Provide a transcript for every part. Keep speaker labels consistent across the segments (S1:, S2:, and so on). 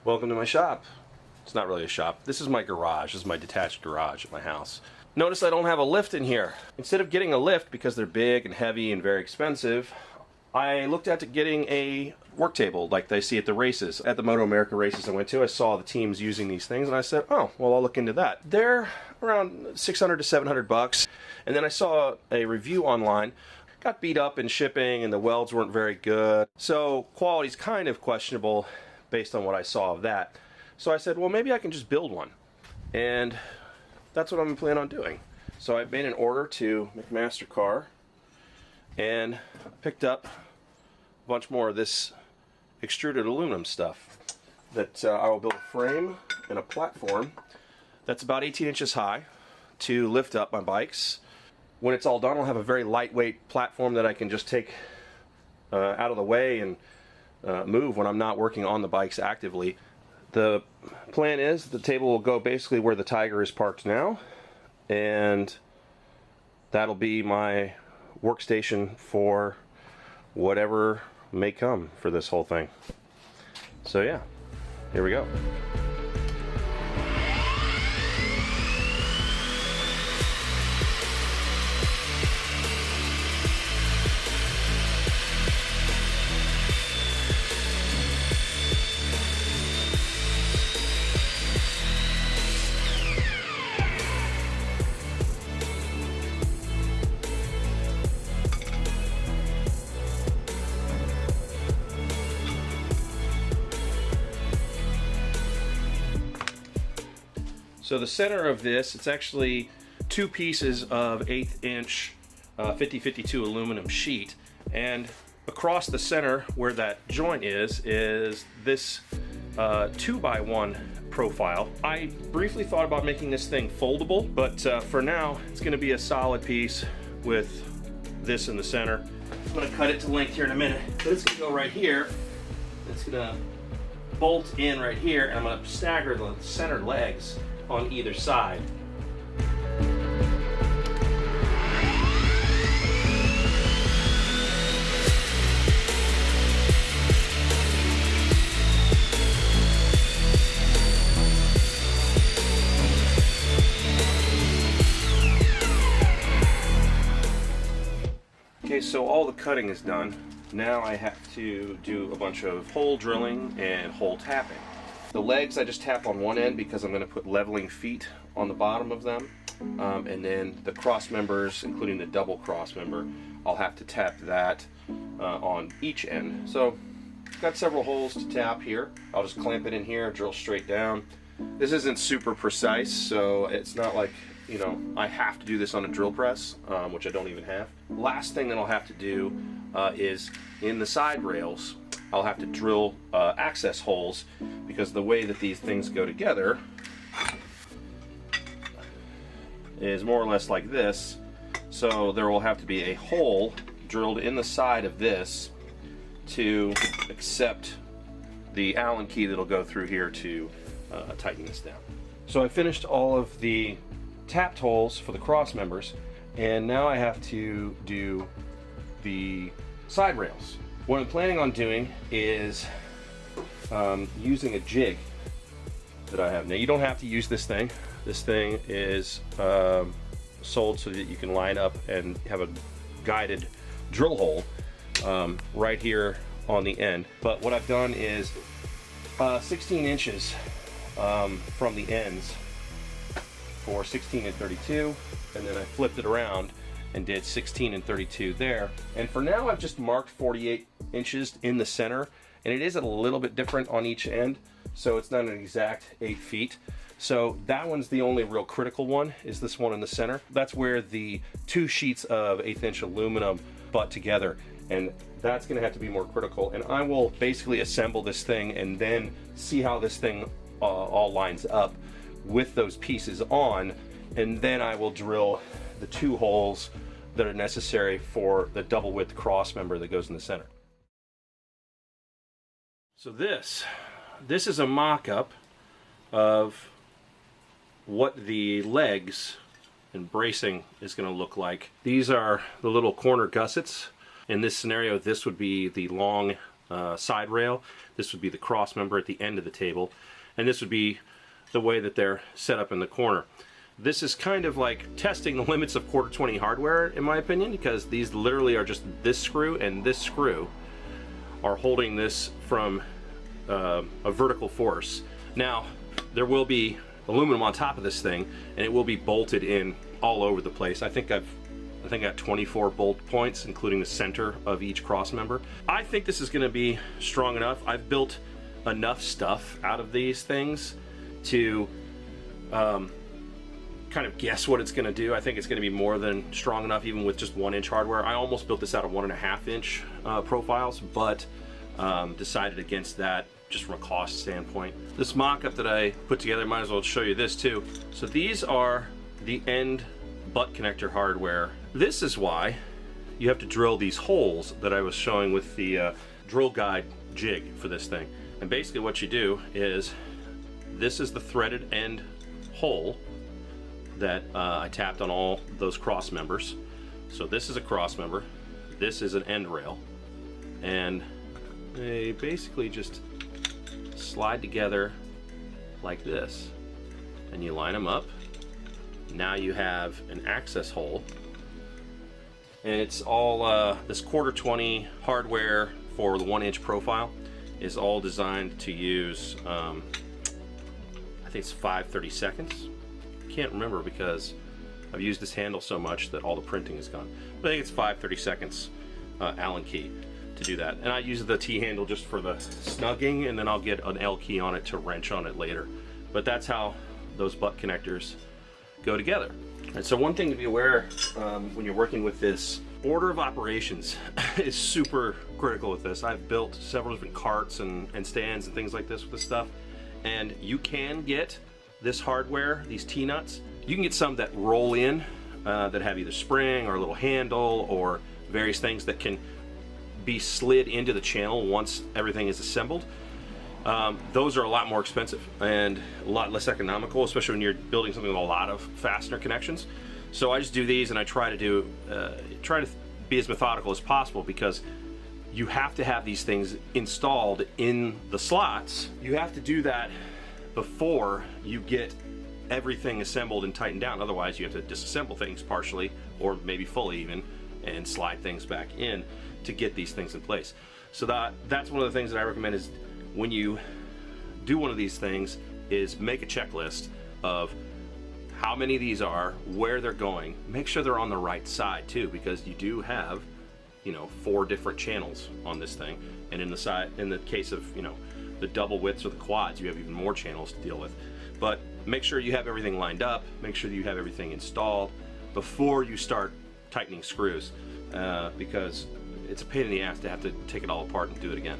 S1: Welcome to my shop. It's not really a shop. This is my garage. This is my detached garage at my house. Notice I don't have a lift in here. Instead of getting a lift because they're big and heavy and very expensive, I looked at getting a work table like they see at the races. At the Moto America races I went to, I saw the teams using these things and I said, oh, well, I'll look into that. They're around $600 to $700. And then I saw a review online. Got beat up in shipping and the welds weren't very good. So quality's kind of questionable based on what I saw of that. So I said, well, maybe I can just build one. And that's what I'm planning on doing. So I made an order to McMaster-Carr and picked up a bunch more of this extruded aluminum stuff that I will build a frame and a platform that's about 18 inches high to lift up my bikes. When it's all done, I'll have a very lightweight platform that I can just take out of the way and move when I'm not working on the bikes actively. The plan is the table will go basically where the Tiger is parked now, and that'll be my workstation for whatever may come for this whole thing. So yeah, here we go. So the center of this, it's actually two pieces of 1/8 inch 50-52 aluminum sheet, and across the center where that joint is this 2x1 profile. I briefly thought about making this thing foldable, but for now it's going to be a solid piece with this in the center. I'm going to cut it to length here in a minute, but it's going to go right here. It's going to bolt in right here, and I'm going to stagger the center legs on either side. Okay, so all the cutting is done. Now I have to do a bunch of hole drilling and hole tapping. The legs I just tap on one end because I'm going to put leveling feet on the bottom of them, and then the cross members, including the double cross member, I'll have to tap that on each end. So got several holes to tap here. I'll just clamp it in here, drill straight down. This isn't super precise, so it's not like, you know, I have to do this on a drill press, which I don't even have. Last thing that I'll have to do is in the side rails, I'll have to drill access holes, because the way that these things go together is more or less like this. So there will have to be a hole drilled in the side of this to accept the Allen key that'll go through here to tighten this down. So I finished all of the tapped holes for the cross members, and now I have to do the side rails. What I'm planning on doing is using a jig that I have. Now you don't have to use this thing. This thing is sold so that you can line up and have a guided drill hole right here on the end. But what I've done is 16 inches from the ends for 16 and 32, and then I flipped it around and did 16 and 32 there. And for now I've just marked 48 inches in the center, and it is a little bit different on each end, so it's not an exact 8 feet. So that one's the only real critical one, is this one in the center. That's where the two sheets of 1/8 inch aluminum butt together, and that's gonna have to be more critical. And I will basically assemble this thing and then see how this thing all lines up with those pieces on, and then I will drill the 2 holes that are necessary for the double width cross member that goes in the center. So this is a mock-up of what the legs and bracing is going to look like. These are the little corner gussets. In this scenario, this would be the long side rail. This would be the cross member at the end of the table, and this would be the way that they're set up in the corner. This is kind of like testing the limits of quarter 20 hardware, in my opinion, because these literally are just this screw and this screw are holding this from a vertical force. Now, there will be aluminum on top of this thing, and it will be bolted in all over the place. I think I got 24 bolt points, including the center of each cross member. I think this is going to be strong enough. I've built enough stuff out of these things to kind of guess what it's going to do. I think it's going to be more than strong enough, even with just 1-inch hardware. I almost built this out of 1.5-inch profiles, but decided against that just from a cost standpoint. This mock-up that I put together, might as well show you this too. So these are the end butt connector hardware. This is why you have to drill these holes that I was showing with the drill guide jig for this thing. And basically what you do is, this is the threaded end hole that I tapped on all those cross members. So this is a cross member, this is an end rail, and they basically just slide together like this, and you line them up. Now you have an access hole, and it's all this quarter 20 hardware for the 1-inch profile is all designed to use I think it's 5/32. Can't remember because I've used this handle so much that all the printing is gone, but I think it's 5/32 Allen key to do that. And I use the T handle just for the snugging, and then I'll get an L key on it to wrench on it later. But that's how those butt connectors go together. And so one thing to be aware when you're working with this, order of operations is super critical with this. I've built several different carts and stands and things like this with this stuff, and you can get this hardware, these T-nuts, you can get some that roll in that have either spring or a little handle or various things that can be slid into the channel once everything is assembled. Those are a lot more expensive and a lot less economical, especially when you're building something with a lot of fastener connections. So I just do these, and I try to be as methodical as possible, because you have to have these things installed in the slots. You have to do that before you get everything assembled and tightened down. Otherwise, you have to disassemble things partially, or maybe fully even, and slide things back in to get these things in place. So that's one of the things that I recommend is, when you do one of these things, is make a checklist of how many of these are, where they're going. Make sure they're on the right side too, because you do have, 4 different channels on this thing. And in the case of, the double widths or the quads, you have even more channels to deal with. But make sure you have everything lined up, make sure that you have everything installed before you start tightening screws, because it's a pain in the ass to have to take it all apart and do it again.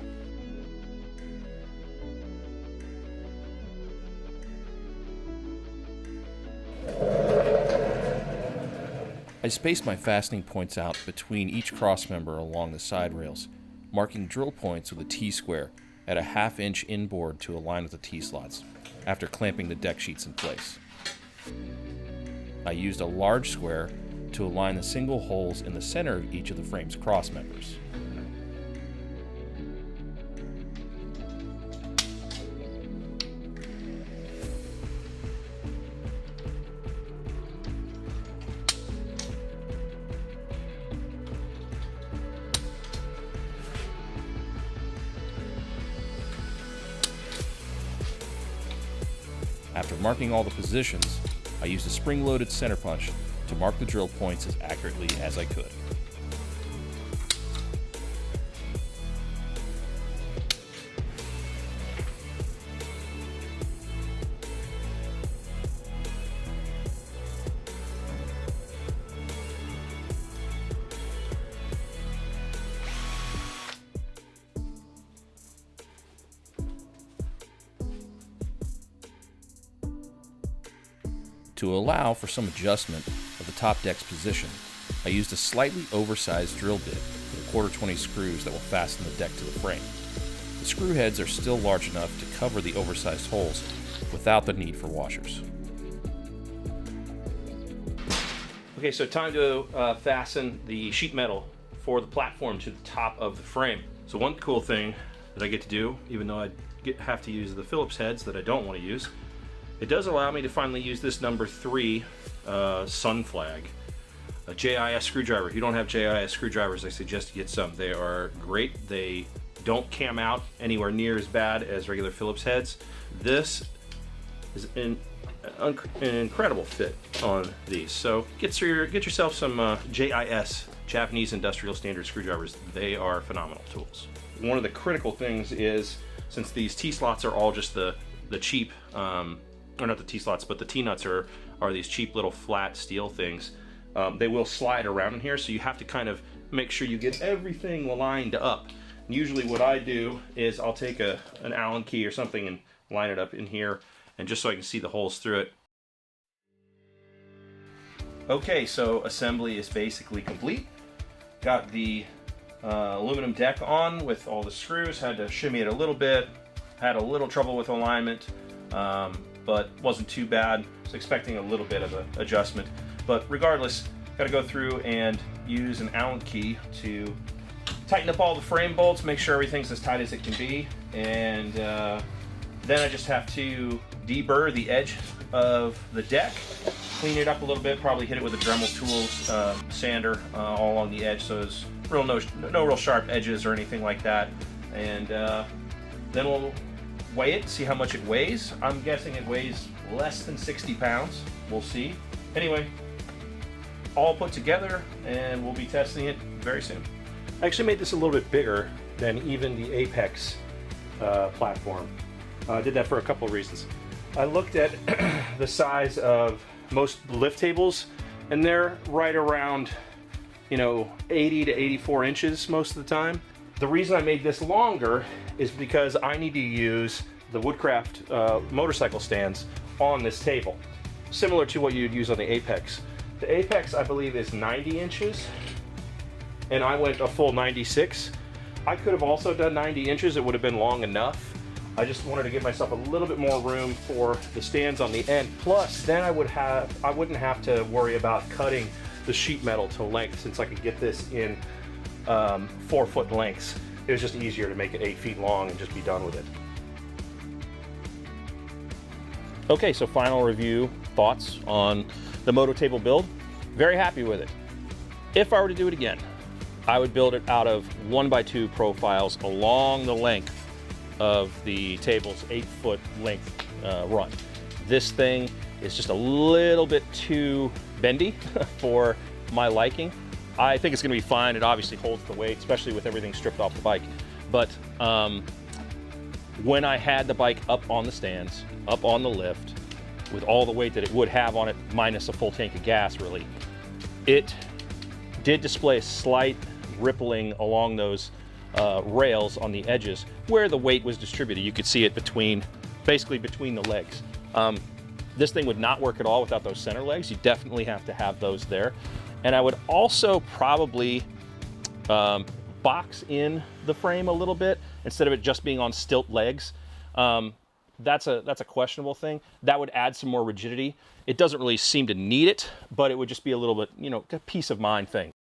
S2: I spaced my fastening points out between each cross member along the side rails, marking drill points with a T-square at a 1/2-inch inboard to align with the T-slots, after clamping the deck sheets in place. I used a large square to align the single holes in the center of each of the frame's cross members. After marking all the positions, I used a spring-loaded center punch to mark the drill points as accurately as I could. To allow for some adjustment of the top deck's position, I used a slightly oversized drill bit with 1/4-20 screws that will fasten the deck to the frame. The screw heads are still large enough to cover the oversized holes without the need for washers.
S1: Okay, so time to fasten the sheet metal for the platform to the top of the frame.
S2: So one cool thing that I get to do, even though I have to use the Phillips heads that I don't want to use, it does allow me to finally use this number 3 Sun Flag, a JIS screwdriver. If you don't have JIS screwdrivers, I suggest you get some. They are great. They don't cam out anywhere near as bad as regular Phillips heads. This is an incredible fit on these. So get yourself some JIS, Japanese Industrial Standard screwdrivers. They are phenomenal tools. One of the critical things is, since these T-slots are all just the cheap, or not the T-slots, but the T-nuts are these cheap little flat steel things, they will slide around in here, so you have to kind of make sure you get everything lined up. And usually what I do is I'll take an Allen key or something and line it up in here, and just so I can see the holes through it. Okay, so assembly is basically complete. Got the aluminum deck on with all the screws. Had to shimmy it a little bit. Had a little trouble with alignment, but wasn't too bad. Was expecting a little bit of an adjustment, but regardless, got to go through and use an Allen key to tighten up all the frame bolts, make sure everything's as tight as it can be, and then I just have to deburr the edge of the deck, clean it up a little bit, probably hit it with a Dremel Tools sander all along the edge, so there's no real sharp edges or anything like that. And then we'll weigh it, see how much it weighs. I'm guessing it weighs less than 60 pounds. We'll see. Anyway, all put together, and we'll be testing it very soon. I actually made this a little bit bigger than even the Apex platform. I did that for a couple of reasons. I looked at the size of most lift tables, and they're right around, 80 to 84 inches most of the time. The reason I made this longer is because I need to use the Woodcraft motorcycle stands on this table, similar to what you'd use on the Apex. The Apex, I believe, is 90 inches, and I went a full 96. I could have also done 90 inches, it would have been long enough. I just wanted to give myself a little bit more room for the stands on the end. Plus, then I wouldn't have to worry about cutting the sheet metal to length, since I could get this in 4-foot lengths. It was just easier to make it 8 feet long and just be done with it. Okay, so final review, thoughts on the MotoTable build. Very happy with it. If I were to do it again, I would build it out of 1x2 profiles along the length of the table's 8-foot length run. This thing is just a little bit too bendy for my liking. I think it's going to be fine. It obviously holds the weight, especially with everything stripped off the bike. But when I had the bike up on the stands, up on the lift, with all the weight that it would have on it, minus a full tank of gas really, it did display a slight rippling along those rails on the edges where the weight was distributed. You could see it basically between the legs. This thing would not work at all without those center legs. You definitely have to have those there. And I would also probably box in the frame a little bit instead of it just being on stilt legs. That's a questionable thing. That would add some more rigidity. It doesn't really seem to need it, but it would just be a little bit, a peace of mind thing.